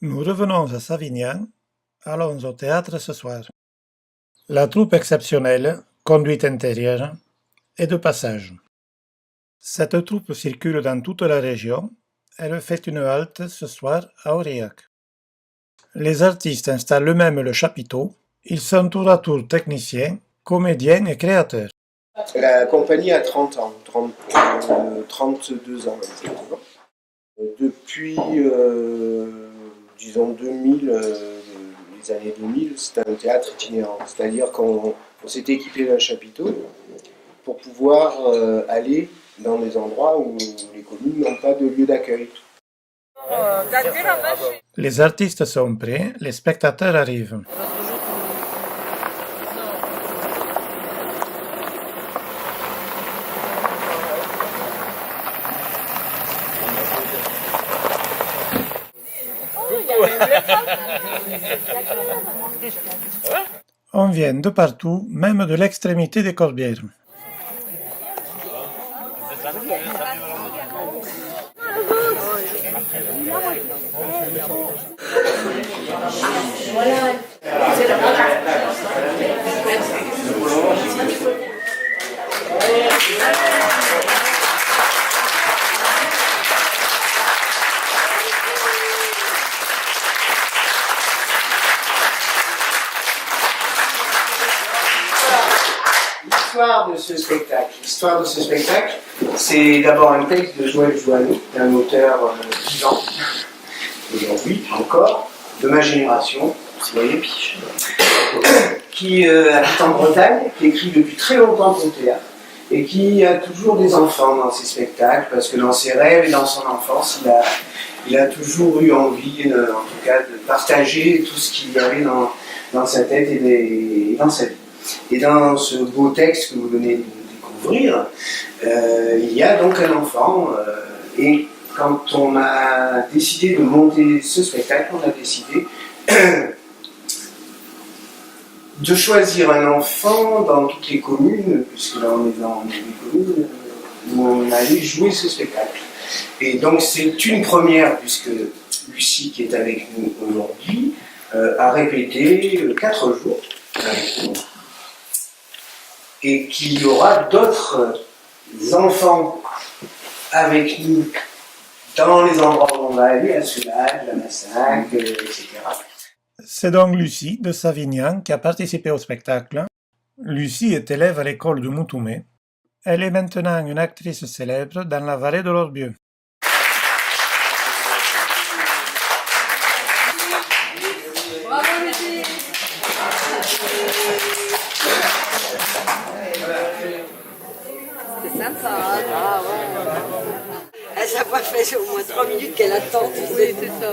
Nous revenons à Savignan, allons au théâtre ce soir. La troupe exceptionnelle, conduite intérieure, est de passage. Cette troupe circule dans toute la région. Elle fait une halte ce soir à Aurillac. Les artistes installent eux-mêmes le chapiteau. Ils sont tour à tour techniciens, comédiens et créateurs. La compagnie a 30 ans, 32 ans exactement. Depuis, disons 2000, les années 2000, c'est un théâtre itinérant. C'est-à-dire qu'on s'est équipé d'un chapiteau pour pouvoir aller dans des endroits où les communes n'ont pas de lieu d'accueil. Les artistes sont prêts, les spectateurs arrivent. On vient de partout, même de l'extrémité des Corbières. L'histoire de ce spectacle, c'est d'abord un texte de Joël Joanneau, un auteur vivant, aujourd'hui encore, de ma génération, qui habite en Bretagne, qui écrit depuis très longtemps pour le théâtre, et qui a toujours des enfants dans ses spectacles, parce que dans ses rêves et dans son enfance, il a toujours eu envie, en tout cas, de partager tout ce qu'il y avait dans sa tête et dans sa vie. Et dans ce beau texte que vous venez de découvrir, il y a donc un enfant. Et quand on a décidé de monter ce spectacle, on a décidé de choisir un enfant dans toutes les communes, puisque là on est dans les communes où on allait jouer ce spectacle. Et donc c'est une première, puisque Lucie, qui est avec nous aujourd'hui, a répété 4 jours avec nous. Et qu'il y aura d'autres enfants avec nous dans les endroits où on va aller, à Soulages, à Massac, etc. C'est donc Lucie de Savignan qui a participé au spectacle. Lucie est élève à l'école de Moutoumé. Elle est maintenant une actrice célèbre dans la vallée de l'Orbieu. C'est sympa, hein? Ah ouais. Ça va faire au moins 3 minutes qu'elle attend, tu sais, c'est ça.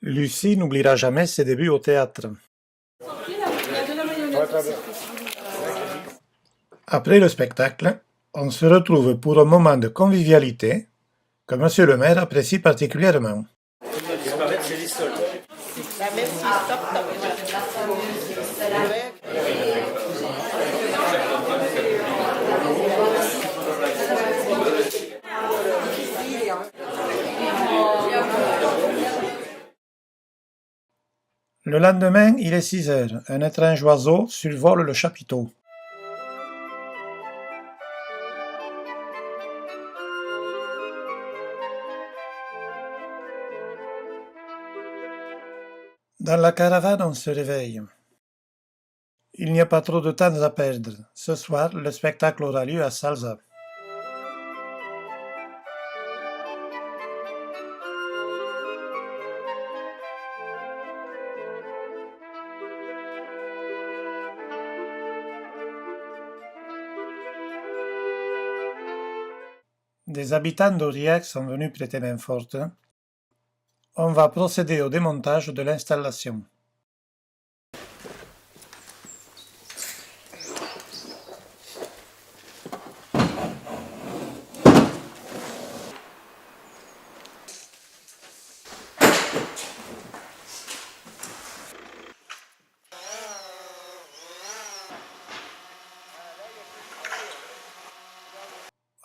Lucie n'oubliera jamais ses débuts au théâtre. Après le spectacle, on se retrouve pour un moment de convivialité que Monsieur le maire apprécie particulièrement. Le lendemain, il est 6 heures. Un étrange oiseau survole le chapiteau. Dans la caravane, on se réveille. Il n'y a pas trop de temps à perdre. Ce soir, le spectacle aura lieu à Salza. Des habitants d'Aurillac sont venus prêter main forte. On va procéder au démontage de l'installation.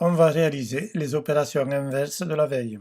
on va réaliser les opérations inverses de la veille.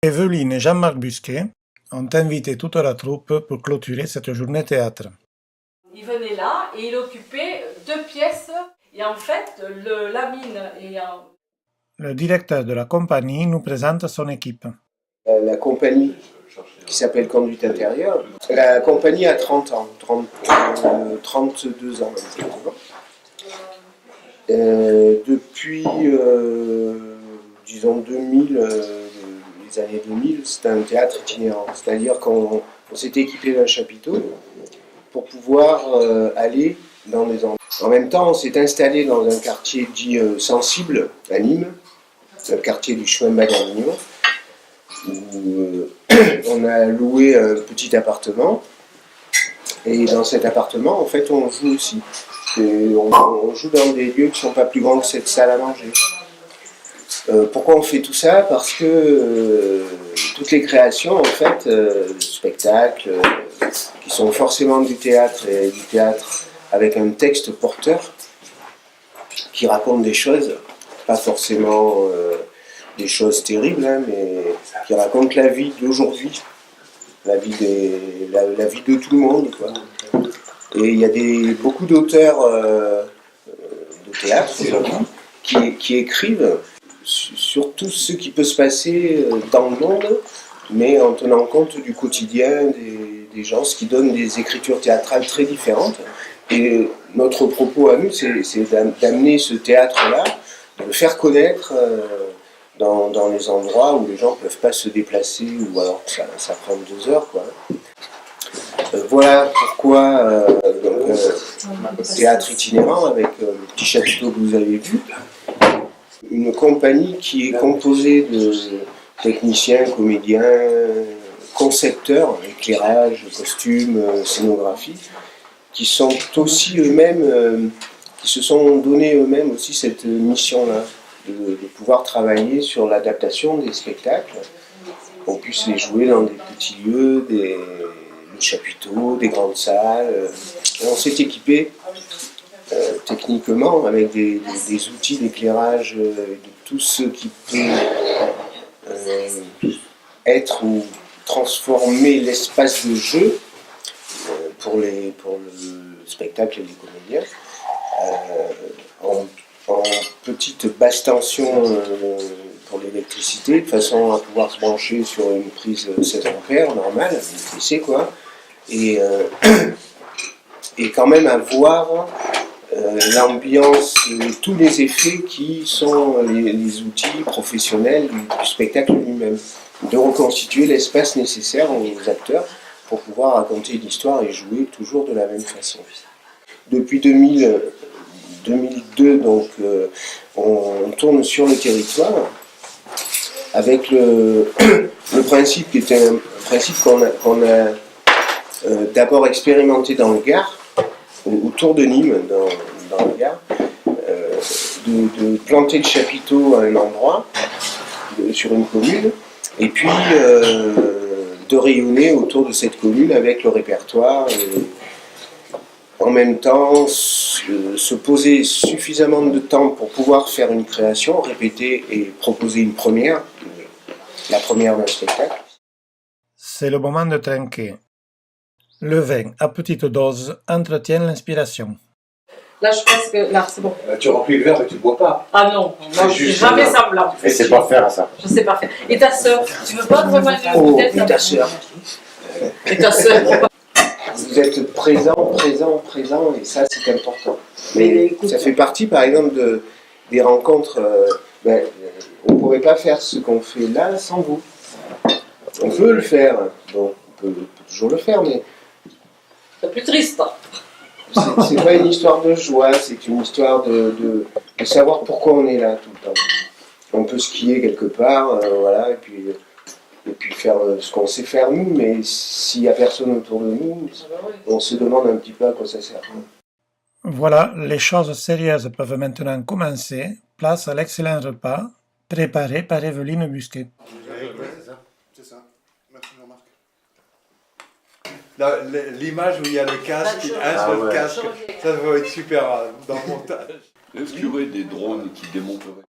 Evelyne et Jean-Marc Busquet ont invité toute la troupe pour clôturer cette journée théâtre. Il venait là et il occupait 2 pièces. Et en fait, la mine est en... Le directeur de la compagnie nous présente son équipe. La compagnie qui s'appelle Conduite Intérieure, la compagnie a 30 ans, 32 ans exactement. Depuis, disons 2000, les années 2000, c'était un théâtre itinérant. C'est-à-dire qu'on s'était équipé d'un chapiteau pour pouvoir aller dans des endroits. En même temps, on s'est installé dans un quartier dit sensible à Nîmes, le quartier du chemin de Maganignon, où on a loué un petit appartement. Et dans cet appartement, en fait, on joue aussi. On joue dans des lieux qui ne sont pas plus grands que cette salle à manger. Pourquoi on fait tout ça? Parce que toutes les créations, en fait, spectacles, qui sont forcément du théâtre et du théâtre avec un texte porteur qui raconte des choses, pas forcément des choses terribles, hein, mais qui racontent la vie d'aujourd'hui, la vie de tout le monde, quoi. Et il y a beaucoup d'auteurs de théâtre qui écrivent sur tout ce qui peut se passer dans le monde, mais en tenant compte du quotidien des gens, ce qui donne des écritures théâtrales très différentes. Et notre propos à nous, c'est d'amener ce théâtre-là, de le faire connaître dans les endroits où les gens ne peuvent pas se déplacer, ou alors ça prend 2 heures, quoi. Voilà pourquoi théâtre itinérant avec le petit chapiteau que vous avez vu. Une compagnie qui est composée de techniciens, comédiens, concepteurs, éclairage, costumes, scénographie, qui sont aussi eux-mêmes, qui se sont donné eux-mêmes aussi cette mission-là, de pouvoir travailler sur l'adaptation des spectacles, qu'on puisse les jouer dans des petits lieux, des chapiteaux, des grandes salles. Et on s'est équipé techniquement avec des outils d'éclairage, de tout ce qui peut être ou transformer l'espace de jeu pour le spectacle et les comédiens en petite basse tension pour l'électricité, de façon à pouvoir se brancher sur une prise 16 ampères normale, une PC quoi, et quand même avoir l'ambiance, tous les effets qui sont les outils professionnels du spectacle lui-même, de reconstituer l'espace nécessaire aux acteurs pour pouvoir raconter une histoire et jouer toujours de la même façon. Depuis 2002, donc, on tourne sur le territoire avec le principe qui était un principe qu'on a d'abord expérimenté dans le Gard, autour de Nîmes, dans le Gard, de planter le chapiteau à un endroit, sur une commune, et puis de rayonner autour de cette commune avec le répertoire, en même temps se poser suffisamment de temps pour pouvoir faire une création, répéter et proposer une première, la première d'un spectacle. C'est le moment de trinquer. Le vin à petite dose entretient l'inspiration. Là, je pense que... Là, c'est bon. Tu remplis le verre, mais tu ne bois pas. Ah non, moi, je ne fais jamais semblant. Et c'est pas faire ça. Je sais pas faire. Et ta sœur, tu veux pas te rejoindre Oh, peut-être et ta sœur, Et ta sœur. Vous êtes présent, et ça c'est important. Mais ça fait partie par exemple des rencontres. On ne pourrait pas faire ce qu'on fait là sans vous. On peut le faire, bon, on peut toujours le faire, mais C'est plus triste. c'est pas une histoire de joie, c'est une histoire de savoir pourquoi on est là tout le temps. On peut skier quelque part, voilà, et puis faire ce qu'on sait faire nous, mais s'il n'y a personne autour de nous, on se demande un petit peu à quoi ça sert. Voilà, les choses sérieuses peuvent maintenant commencer. Place à l'excellent repas, préparé par Evelyne Busquet. C'est ça. Merci Jean-Marc. L'image où il y a le casque, un seul casque, ça va être super dans le montage. Est-ce qu'il y aurait des drones qui démonteraient?